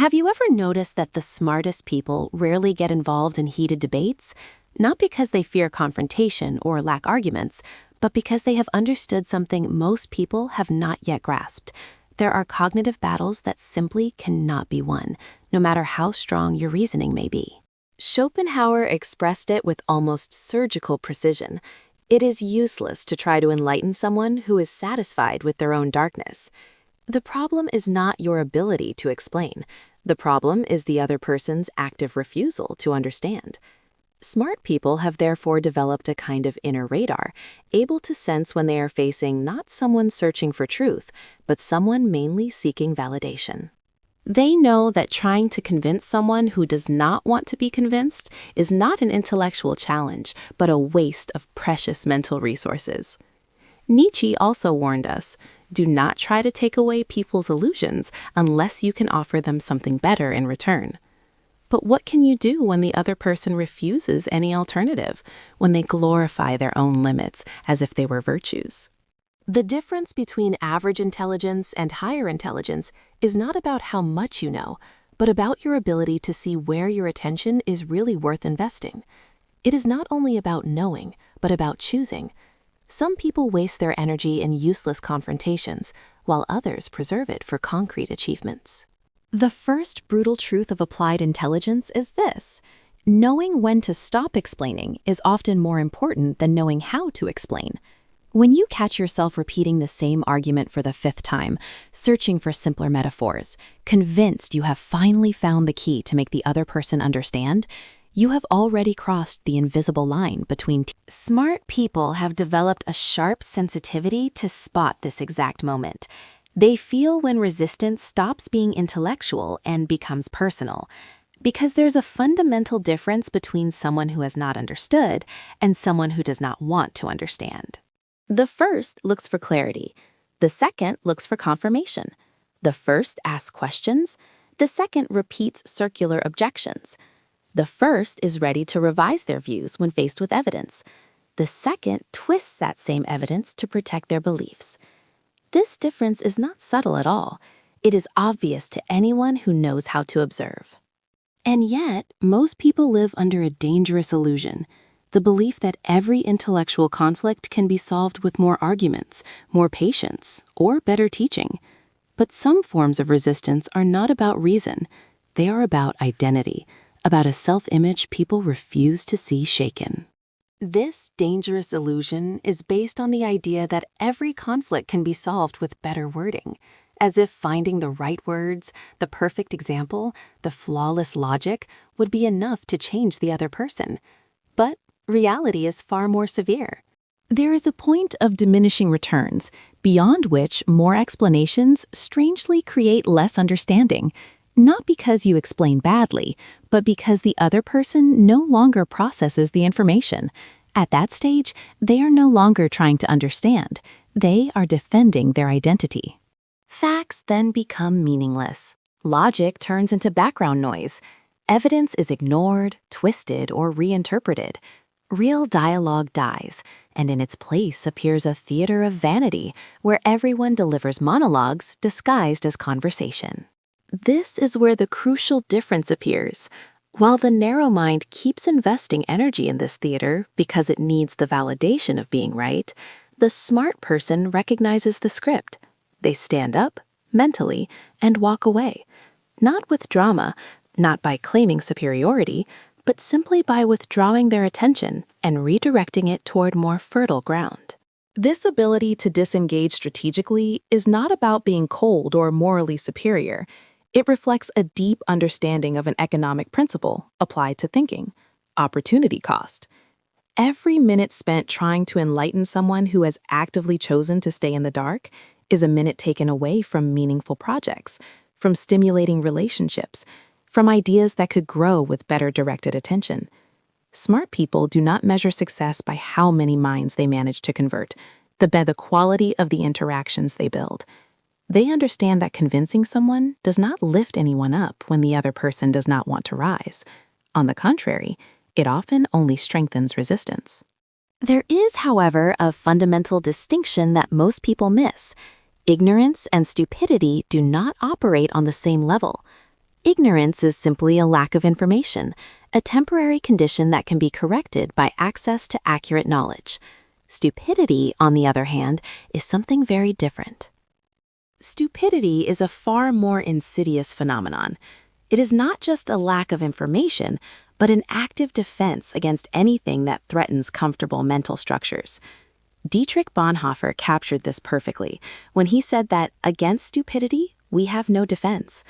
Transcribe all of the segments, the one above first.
Have you ever noticed that the smartest people rarely get involved in heated debates? Not because they fear confrontation or lack arguments, but because they have understood something most people have not yet grasped. There are cognitive battles that simply cannot be won, no matter how strong your reasoning may be. Schopenhauer expressed it with almost surgical precision. It is useless to try to enlighten someone who is satisfied with their own darkness. The problem is not your ability to explain. The problem is the other person's active refusal to understand. Smart people have therefore developed a kind of inner radar, able to sense when they are facing not someone searching for truth, but someone mainly seeking validation. They know that trying to convince someone who does not want to be convinced is not an intellectual challenge, but a waste of precious mental resources. Nietzsche also warned us, do not try to take away people's illusions unless you can offer them something better in return. But what can you do when the other person refuses any alternative, when they glorify their own limits as if they were virtues? The difference between average intelligence and higher intelligence is not about how much you know, but about your ability to see where your attention is really worth investing. It is not only about knowing, but about choosing. Some people waste their energy in useless confrontations, while others preserve it for concrete achievements. The first brutal truth of applied intelligence is this: knowing when to stop explaining is often more important than knowing how to explain. When you catch yourself repeating the same argument for the 5th time, searching for simpler metaphors, convinced you have finally found the key to make the other person understand, you have already crossed the invisible line between Smart people have developed a sharp sensitivity to spot this exact moment. They feel when resistance stops being intellectual and becomes personal, because there's a fundamental difference between someone who has not understood and someone who does not want to understand. The first looks for clarity. The second looks for confirmation. The first asks questions. The second repeats circular objections. The first is ready to revise their views when faced with evidence. The second twists that same evidence to protect their beliefs. This difference is not subtle at all. It is obvious to anyone who knows how to observe. And yet, most people live under a dangerous illusion, the belief that every intellectual conflict can be solved with more arguments, more patience, or better teaching. But some forms of resistance are not about reason. They are about identity, about a self-image people refuse to see shaken. This dangerous illusion is based on the idea that every conflict can be solved with better wording, as if finding the right words, the perfect example, the flawless logic would be enough to change the other person. But reality is far more severe. There is a point of diminishing returns, beyond which more explanations strangely create less understanding, not because you explain badly, but because the other person no longer processes the information. At that stage, they are no longer trying to understand. They are defending their identity. Facts then become meaningless. Logic turns into background noise. Evidence is ignored, twisted, or reinterpreted. Real dialogue dies, and in its place appears a theater of vanity where everyone delivers monologues disguised as conversation. This is where the crucial difference appears. While the narrow mind keeps investing energy in this theater because it needs the validation of being right, the smart person recognizes the script. They stand up, mentally, and walk away. Not with drama, not by claiming superiority, but simply by withdrawing their attention and redirecting it toward more fertile ground. This ability to disengage strategically is not about being cold or morally superior. It reflects a deep understanding of an economic principle applied to thinking: opportunity cost. Every minute spent trying to enlighten someone who has actively chosen to stay in the dark is a minute taken away from meaningful projects, from stimulating relationships, from ideas that could grow with better directed attention. Smart people do not measure success by how many minds they manage to convert, but by the quality of the interactions they build. They understand that convincing someone does not lift anyone up when the other person does not want to rise. On the contrary, it often only strengthens resistance. There is, however, a fundamental distinction that most people miss. Ignorance and stupidity do not operate on the same level. Ignorance is simply a lack of information, a temporary condition that can be corrected by access to accurate knowledge. Stupidity, on the other hand, is something very different. Stupidity is a far more insidious phenomenon. It is not just a lack of information, but an active defense against anything that threatens comfortable mental structures. Dietrich Bonhoeffer captured this perfectly when he said that against stupidity, we have no defense.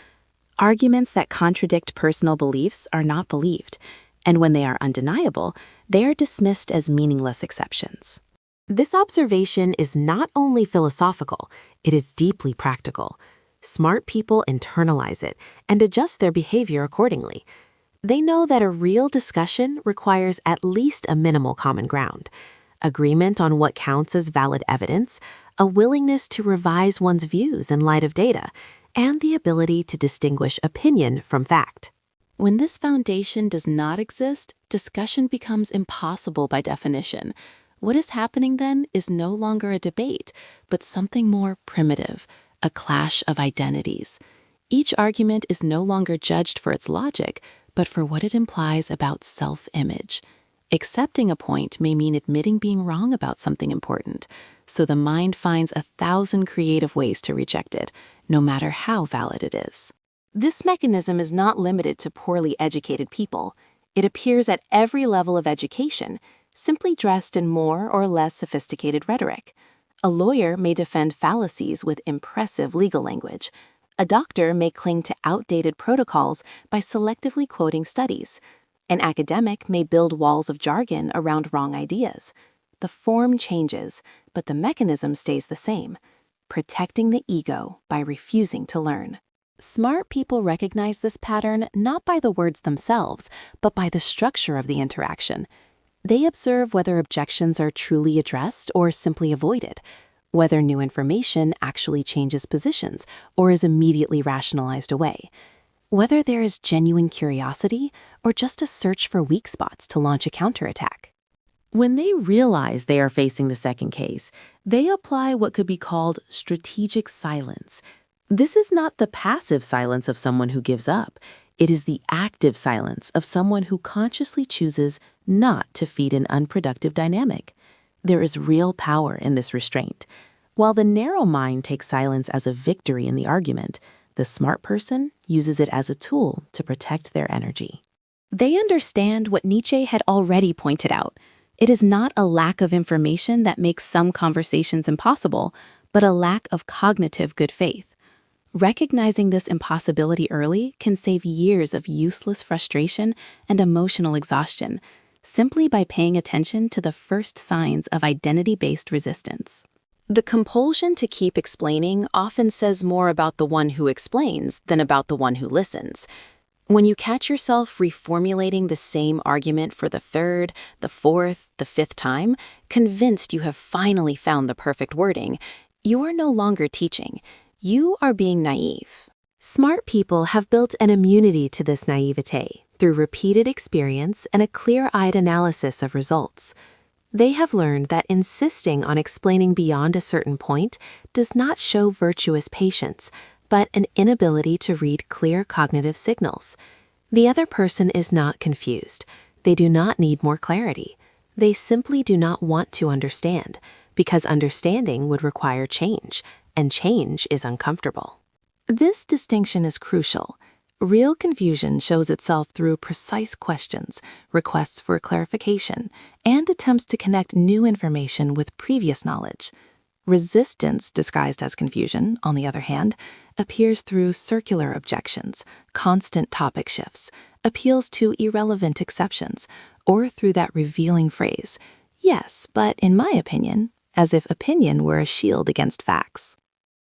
Arguments that contradict personal beliefs are not believed, and when they are undeniable, they are dismissed as meaningless exceptions. This observation is not only philosophical, it is deeply practical. Smart people internalize it and adjust their behavior accordingly. They know that a real discussion requires at least a minimal common ground, agreement on what counts as valid evidence, a willingness to revise one's views in light of data, and the ability to distinguish opinion from fact. When this foundation does not exist, discussion becomes impossible by definition. What is happening then is no longer a debate, but something more primitive, a clash of identities. Each argument is no longer judged for its logic, but for what it implies about self-image. Accepting a point may mean admitting being wrong about something important, so the mind finds 1,000 creative ways to reject it, no matter how valid it is. This mechanism is not limited to poorly educated people. It appears at every level of education, simply dressed in more or less sophisticated rhetoric. A lawyer may defend fallacies with impressive legal language. A doctor may cling to outdated protocols by selectively quoting studies. An academic may build walls of jargon around wrong ideas. The form changes, but the mechanism stays the same, protecting the ego by refusing to learn. Smart people recognize this pattern not by the words themselves, but by the structure of the interaction. They observe whether objections are truly addressed or simply avoided, whether new information actually changes positions or is immediately rationalized away, whether there is genuine curiosity or just a search for weak spots to launch a counterattack. When they realize they are facing the second case, they apply what could be called strategic silence. This is not the passive silence of someone who gives up. It is the active silence of someone who consciously chooses not to feed an unproductive dynamic. There is real power in this restraint. While the narrow mind takes silence as a victory in the argument, the smart person uses it as a tool to protect their energy. They understand what Nietzsche had already pointed out. It is not a lack of information that makes some conversations impossible, but a lack of cognitive good faith. Recognizing this impossibility early can save years of useless frustration and emotional exhaustion, simply by paying attention to the first signs of identity-based resistance. The compulsion to keep explaining often says more about the one who explains than about the one who listens. When you catch yourself reformulating the same argument for the third, the fourth, the fifth time, convinced you have finally found the perfect wording, you are no longer teaching. You are being naive. Smart people have built an immunity to this naivete through repeated experience and a clear-eyed analysis of results. They have learned that insisting on explaining beyond a certain point does not show virtuous patience, but an inability to read clear cognitive signals. The other person is not confused. They do not need more clarity. They simply do not want to understand, because understanding would require change, and change is uncomfortable. This distinction is crucial. Real confusion shows itself through precise questions, requests for clarification, and attempts to connect new information with previous knowledge. Resistance, disguised as confusion, on the other hand, appears through circular objections, constant topic shifts, appeals to irrelevant exceptions, or through that revealing phrase, "Yes, but in my opinion," as if opinion were a shield against facts.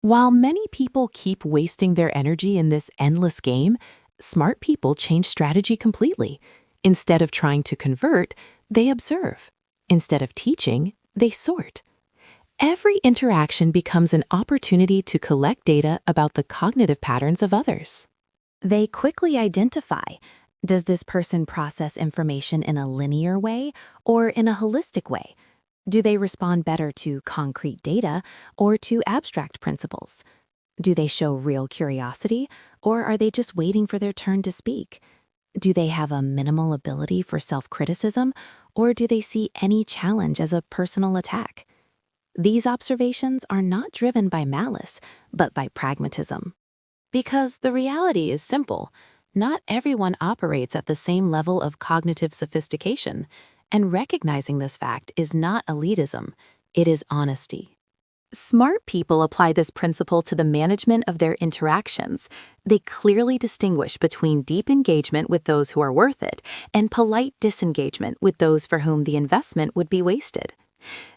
While many people keep wasting their energy in this endless game, smart people change strategy completely. Instead of trying to convert, they observe. Instead of teaching, they sort. Every interaction becomes an opportunity to collect data about the cognitive patterns of others. They quickly identify, does this person process information in a linear way or in a holistic way? Do they respond better to concrete data or to abstract principles? Do they show real curiosity Or are they just waiting for their turn to speak? Do they have a minimal ability for self-criticism, or do they see any challenge as a personal attack? These observations are not driven by malice, but by pragmatism. Because the reality is simple. Not everyone operates at the same level of cognitive sophistication, and recognizing this fact is not elitism, it is honesty. Smart people apply this principle to the management of their interactions. They clearly distinguish between deep engagement with those who are worth it and polite disengagement with those for whom the investment would be wasted.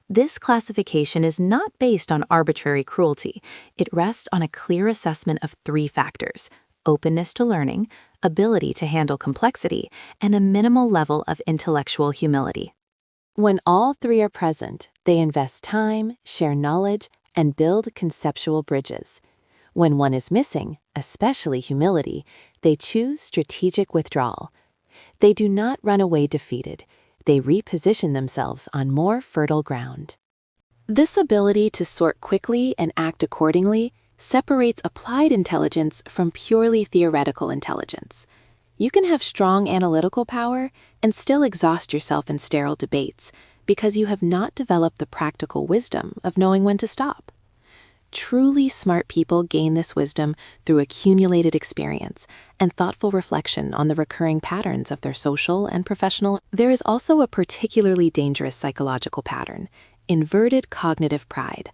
This classification is not based on arbitrary cruelty. It rests on a clear assessment of three factors: openness to learning, ability to handle complexity, and a minimal level of intellectual humility. When all three are present, they invest time, share knowledge, and build conceptual bridges. When one is missing, especially humility, they choose strategic withdrawal. They do not run away defeated. They reposition themselves on more fertile ground. This ability to sort quickly and act accordingly separates applied intelligence from purely theoretical intelligence. You can have strong analytical power and still exhaust yourself in sterile debates because you have not developed the practical wisdom of knowing when to stop. Truly smart people gain this wisdom through accumulated experience and thoughtful reflection on the recurring patterns of their social and professional. There is also a particularly dangerous psychological pattern: inverted cognitive pride.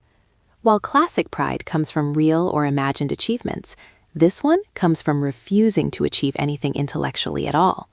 While classic pride comes from real or imagined achievements, this one comes from refusing to achieve anything intellectually at all.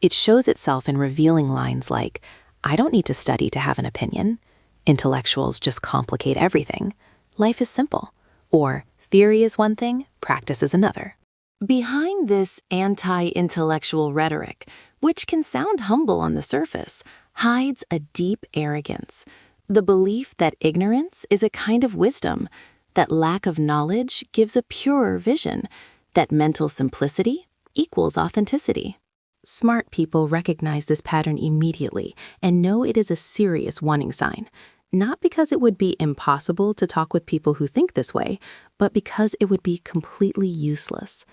It shows itself in revealing lines like, "I don't need to study to have an opinion. Intellectuals just complicate everything. Life is simple." Or, "Theory is one thing, practice is another." Behind this anti-intellectual rhetoric, which can sound humble on the surface, hides a deep arrogance. The belief that ignorance is a kind of wisdom, that lack of knowledge gives a purer vision, that mental simplicity equals authenticity. Smart people recognize this pattern immediately and know it is a serious warning sign, not because it would be impossible to talk with people who think this way, but because it would be completely useless.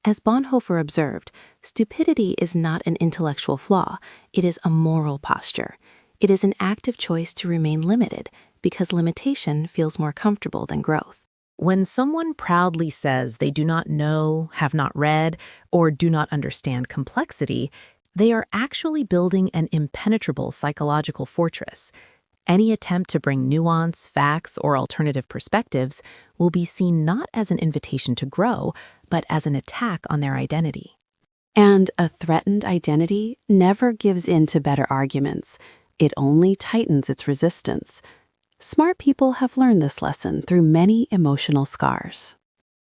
As Bonhoeffer observed, stupidity is not an intellectual flaw, it is a moral posture. It is an active choice to remain limited, because limitation feels more comfortable than growth. When someone proudly says they do not know, have not read, or do not understand complexity, they are actually building an impenetrable psychological fortress. Any attempt to bring nuance, facts, or alternative perspectives will be seen not as an invitation to grow, but as an attack on their identity. And a threatened identity never gives in to better arguments. It only tightens its resistance. Smart people have learned this lesson through many emotional scars.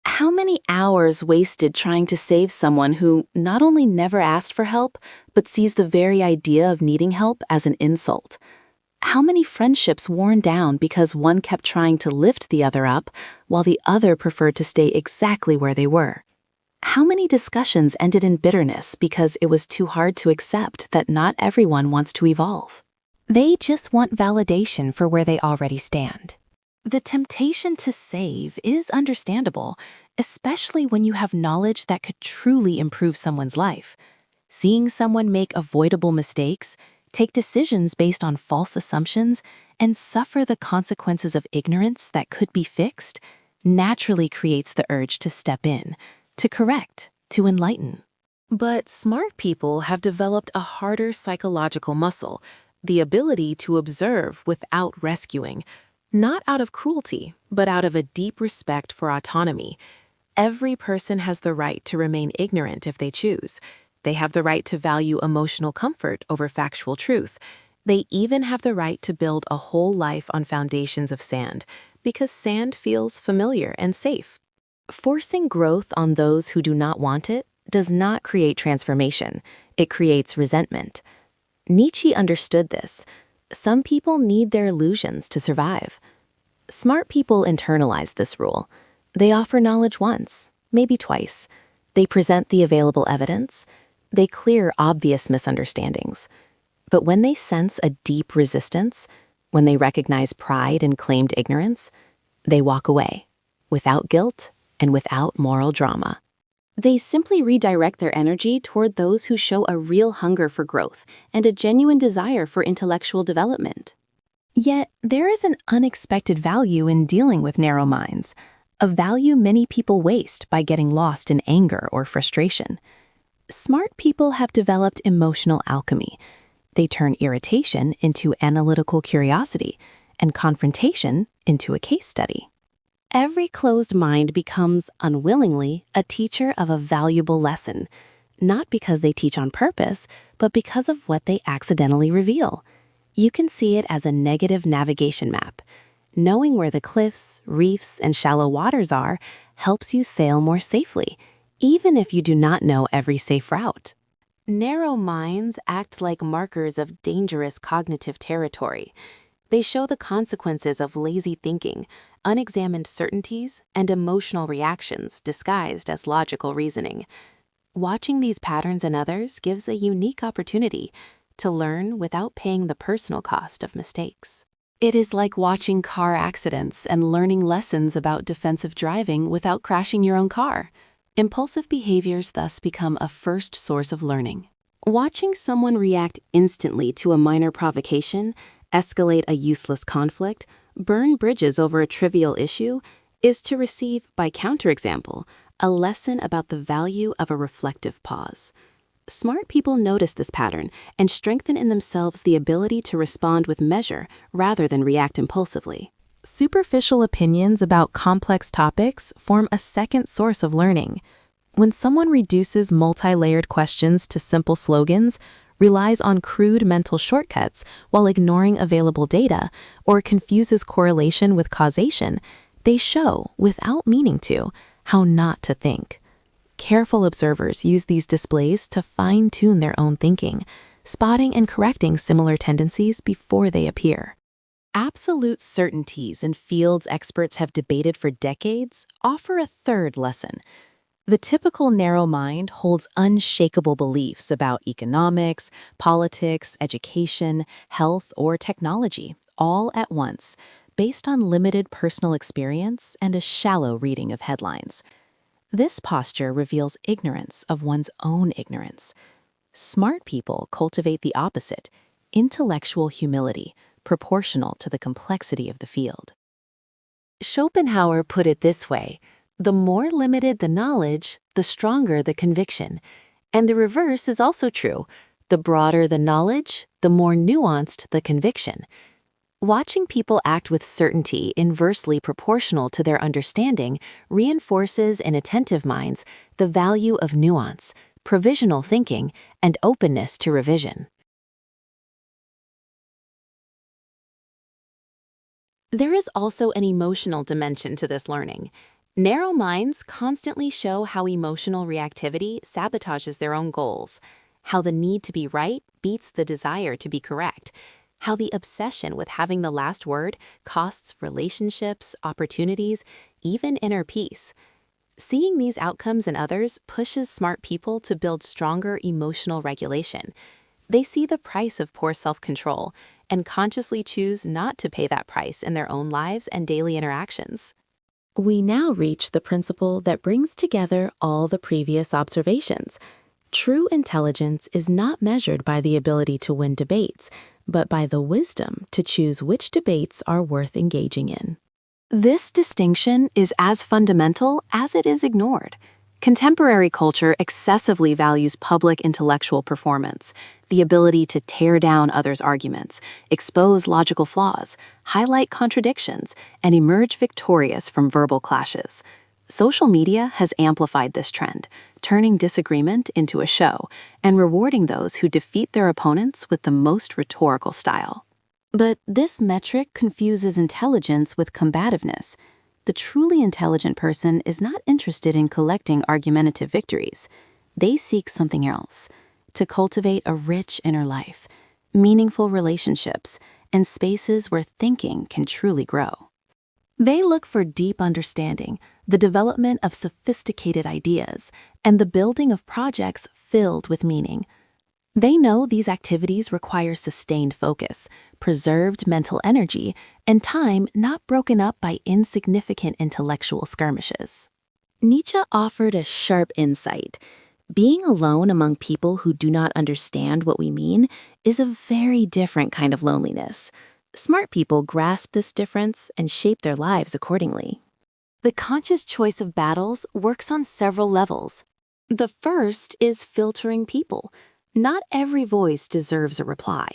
How many hours wasted trying to save someone who not only never asked for help, but sees the very idea of needing help as an insult? How many friendships worn down because one kept trying to lift the other up while the other preferred to stay exactly where they were? How many discussions ended in bitterness because it was too hard to accept that not everyone wants to evolve? They just want validation for where they already stand. The temptation to save is understandable, especially when you have knowledge that could truly improve someone's life. Seeing someone make avoidable mistakes, take decisions based on false assumptions, and suffer the consequences of ignorance that could be fixed naturally creates the urge to step in, to correct, to enlighten. But smart people have developed a harder psychological muscle, the ability to observe without rescuing, not out of cruelty, but out of a deep respect for autonomy. Every person has the right to remain ignorant if they choose. They have the right to value emotional comfort over factual truth. They even have the right to build a whole life on foundations of sand, because sand feels familiar and safe. Forcing growth on those who do not want it does not create transformation. It creates resentment. Nietzsche understood this. Some people need their illusions to survive. Smart people internalize this rule. They offer knowledge once, maybe twice. They present the available evidence. They clear obvious misunderstandings. But when they sense a deep resistance, when they recognize pride in claimed ignorance, they walk away, without guilt and without moral drama. They simply redirect their energy toward those who show a real hunger for growth and a genuine desire for intellectual development. Yet, there is an unexpected value in dealing with narrow minds, a value many people waste by getting lost in anger or frustration. Smart people have developed emotional alchemy. They turn irritation into analytical curiosity and confrontation into a case study. Every closed mind becomes, unwillingly, a teacher of a valuable lesson, not because they teach on purpose, but because of what they accidentally reveal. You can see it as a negative navigation map. Knowing where the cliffs, reefs, and shallow waters are helps you sail more safely, even if you do not know every safe route. Narrow minds act like markers of dangerous cognitive territory. They show the consequences of lazy thinking, unexamined certainties, and emotional reactions disguised as logical reasoning. Watching these patterns in others gives a unique opportunity to learn without paying the personal cost of mistakes. It is like watching car accidents and learning lessons about defensive driving without crashing your own car. Impulsive behaviors thus become a first source of learning. Watching someone react instantly to a minor provocation, escalate a useless conflict, burn bridges over a trivial issue, is to receive, by counterexample, a lesson about the value of a reflective pause. Smart people notice this pattern and strengthen in themselves the ability to respond with measure rather than react impulsively. Superficial opinions about complex topics form a second source of learning. When someone reduces multi-layered questions to simple slogans, relies on crude mental shortcuts while ignoring available data, or confuses correlation with causation, they show, without meaning to, how not to think. Careful observers use these displays to fine-tune their own thinking, spotting and correcting similar tendencies before they appear. Absolute certainties in fields experts have debated for decades offer a third lesson. The typical narrow mind holds unshakable beliefs about economics, politics, education, health, or technology, all at once, based on limited personal experience and a shallow reading of headlines. This posture reveals ignorance of one's own ignorance. Smart people cultivate the opposite, intellectual humility, proportional to the complexity of the field. Schopenhauer put it this way: the more limited the knowledge, the stronger the conviction. And the reverse is also true. The broader the knowledge, the more nuanced the conviction. Watching people act with certainty inversely proportional to their understanding reinforces in attentive minds the value of nuance, provisional thinking, and openness to revision. There is also an emotional dimension to this learning. Narrow minds constantly show how emotional reactivity sabotages their own goals, how the need to be right beats the desire to be correct, how the obsession with having the last word costs relationships, opportunities, even inner peace. Seeing these outcomes in others pushes smart people to build stronger emotional regulation. They see the price of poor self-control and consciously choose not to pay that price in their own lives and daily interactions. We now reach the principle that brings together all the previous observations. True intelligence is not measured by the ability to win debates, but by the wisdom to choose which debates are worth engaging in. This distinction is as fundamental as it is ignored. Contemporary culture excessively values public intellectual performance, the ability to tear down others' arguments, expose logical flaws, highlight contradictions, and emerge victorious from verbal clashes. Social media has amplified this trend, turning disagreement into a show and rewarding those who defeat their opponents with the most rhetorical style. But this metric confuses intelligence with combativeness. The truly intelligent person is not interested in collecting argumentative victories. They seek something else, to cultivate a rich inner life, meaningful relationships, and spaces where thinking can truly grow. They look for deep understanding, the development of sophisticated ideas, and the building of projects filled with meaning. They know these activities require sustained focus, preserved mental energy, and time not broken up by insignificant intellectual skirmishes. Nietzsche offered a sharp insight. Being alone among people who do not understand what we mean is a very different kind of loneliness. Smart people grasp this difference and shape their lives accordingly. The conscious choice of battles works on several levels. The first is filtering people. Not every voice deserves a reply.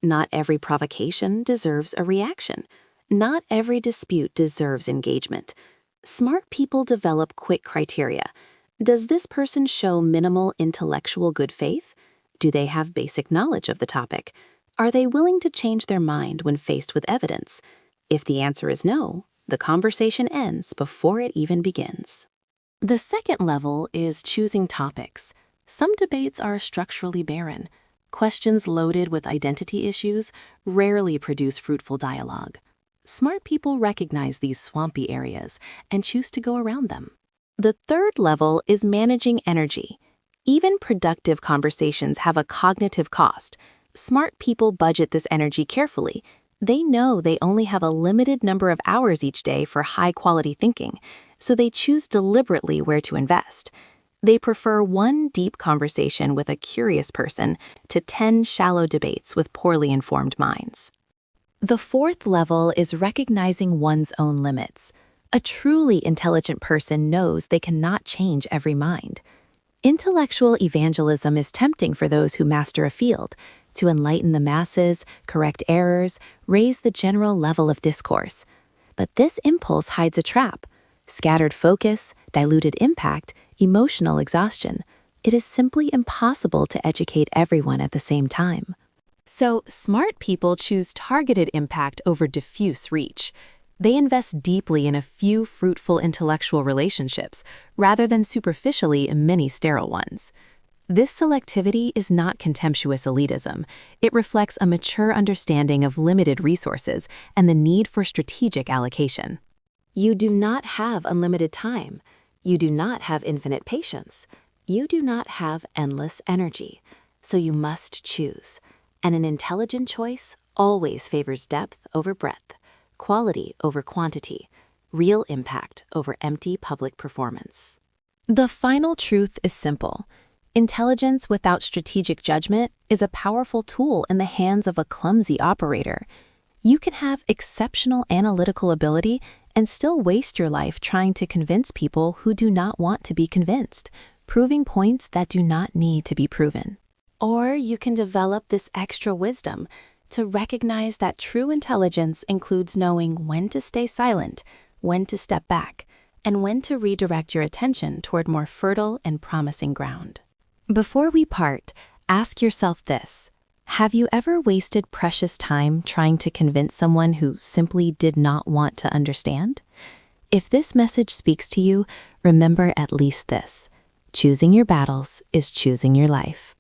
Not every provocation deserves a reaction. Not every dispute deserves engagement. Smart people develop quick criteria. Does this person show minimal intellectual good faith? Do they have basic knowledge of the topic? Are they willing to change their mind when faced with evidence? If the answer is no, the conversation ends before it even begins. The second level is choosing topics. Some debates are structurally barren. Questions loaded with identity issues rarely produce fruitful dialogue. Smart people recognize these swampy areas and choose to go around them. The third level is managing energy. Even productive conversations have a cognitive cost. Smart people budget this energy carefully. They know they only have a limited number of hours each day for high-quality thinking, so they choose deliberately where to invest. They prefer one deep conversation with a curious person to 10 shallow debates with poorly informed minds. The fourth level is recognizing one's own limits. A truly intelligent person knows they cannot change every mind. Intellectual evangelism is tempting for those who master a field, to enlighten the masses, correct errors, raise the general level of discourse. But this impulse hides a trap: scattered focus, diluted impact, emotional exhaustion. It is simply impossible to educate everyone at the same time. So, smart people choose targeted impact over diffuse reach. They invest deeply in a few fruitful intellectual relationships, rather than superficially in many sterile ones. This selectivity is not contemptuous elitism. It reflects a mature understanding of limited resources and the need for strategic allocation. You do not have unlimited time. You do not have infinite patience. You do not have endless energy. So you must choose. And an intelligent choice always favors depth over breadth, quality over quantity, real impact over empty public performance. The final truth is simple. Intelligence without strategic judgment is a powerful tool in the hands of a clumsy operator. You can have exceptional analytical ability and still waste your life trying to convince people who do not want to be convinced, proving points that do not need to be proven. Or you can develop this extra wisdom to recognize that true intelligence includes knowing when to stay silent, when to step back, and when to redirect your attention toward more fertile and promising ground. Before we part, ask yourself this: have you ever wasted precious time trying to convince someone who simply did not want to understand? If this message speaks to you, remember at least this: choosing your battles is choosing your life.